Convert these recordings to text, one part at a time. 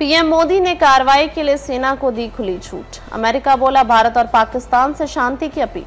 PM Modi ने कार्रवाई के लिए सेना को दी खुली छूट। अमेरिका बोला भारत और पाकिस्तान से शांति की अपील।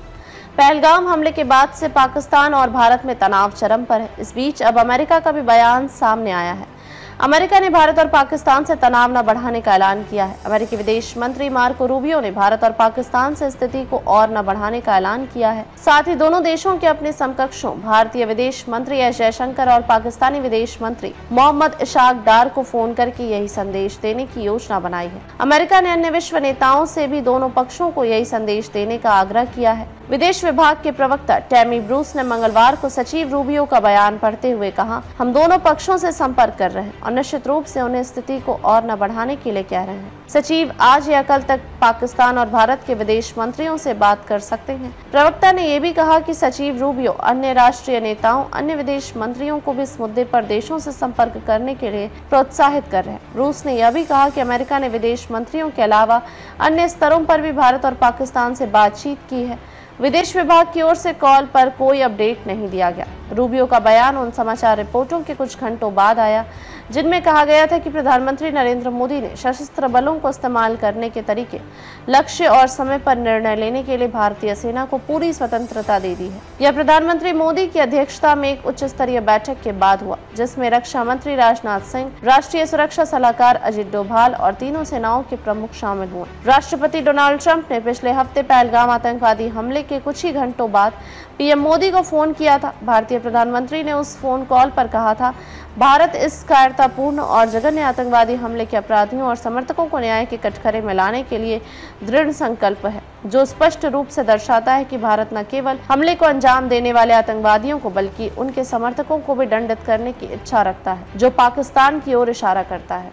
पहलगाम हमले के बाद से पाकिस्तान और भारत में तनाव चरम पर है। इस बीच अब अमेरिका का भी बयान सामने आया है। अमेरिका ने भारत और पाकिस्तान से तनाव न बढ़ाने का ऐलान किया है। अमेरिकी विदेश मंत्री मार्को रूबियो ने भारत और पाकिस्तान से स्थिति को और न बढ़ाने का ऐलान किया है। साथ ही दोनों देशों के अपने समकक्षों भारतीय विदेश मंत्री एस जयशंकर और पाकिस्तानी विदेश मंत्री मोहम्मद इशाक डार को फोन करके यही संदेश देने की योजना बनाई है। अमेरिका ने अन्य विश्व नेताओं से भी दोनों पक्षों को यही संदेश देने का आग्रह किया है। विदेश विभाग के प्रवक्ता टैमी ब्रूस ने मंगलवार को सचिव रूबियो का बयान पढ़ते हुए कहा, हम दोनों पक्षों से संपर्क कर रहे हैं और निश्चित रूप से उन्हें स्थिति को और न बढ़ाने के लिए कह रहे हैं। सचिव आज या कल तक पाकिस्तान और भारत के विदेश मंत्रियों से बात कर सकते हैं। प्रवक्ता ने यह भी कहा कि सचिव रूबियो अन्य राष्ट्रीय नेताओं, अन्य विदेश मंत्रियों को भी इस मुद्दे पर देशों से संपर्क करने के लिए प्रोत्साहित कर रहे हैं। रूस ने यह भी कहा कि अमेरिका ने विदेश मंत्रियों के अलावा अन्य स्तरों पर भी भारत और पाकिस्तान से बातचीत की है। विदेश विभाग की ओर से कॉल पर कोई अपडेट नहीं दिया गया। रूबियो का बयान उन समाचार रिपोर्टों के कुछ घंटों बाद आया जिनमें कहा गया था कि प्रधानमंत्री नरेंद्र मोदी ने सशस्त्र बलों को इस्तेमाल करने के तरीके, लक्ष्य और समय पर निर्णय लेने के लिए भारतीय सेना को पूरी स्वतंत्रता दे दी है। यह प्रधानमंत्री मोदी की अध्यक्षता में एक उच्च स्तरीय बैठक के बाद हुआ, जिसमें रक्षा मंत्री राजनाथ सिंह, राष्ट्रीय सुरक्षा सलाहकार अजित डोभाल और तीनों सेनाओं के प्रमुख शामिल हुए। राष्ट्रपति डोनाल्ड ट्रंप ने पिछले हफ्ते पहलगाम आतंकवादी हमले के कुछ ही घंटों बाद पीएम मोदी को फोन किया था। भारतीय प्रधानमंत्री ने उस फोन कॉल पर कहा था, भारत इस कायरतापूर्ण और जघन्य आतंकवादी हमले के अपराधियों और समर्थकों को न्याय के कटघरे में लाने के लिए दृढ़ संकल्प है, जो स्पष्ट रूप से दर्शाता है कि भारत न केवल हमले को अंजाम देने वाले आतंकवादियों को बल्कि उनके समर्थकों को भी दंडित करने की इच्छा रखता है, जो पाकिस्तान की ओर इशारा करता है।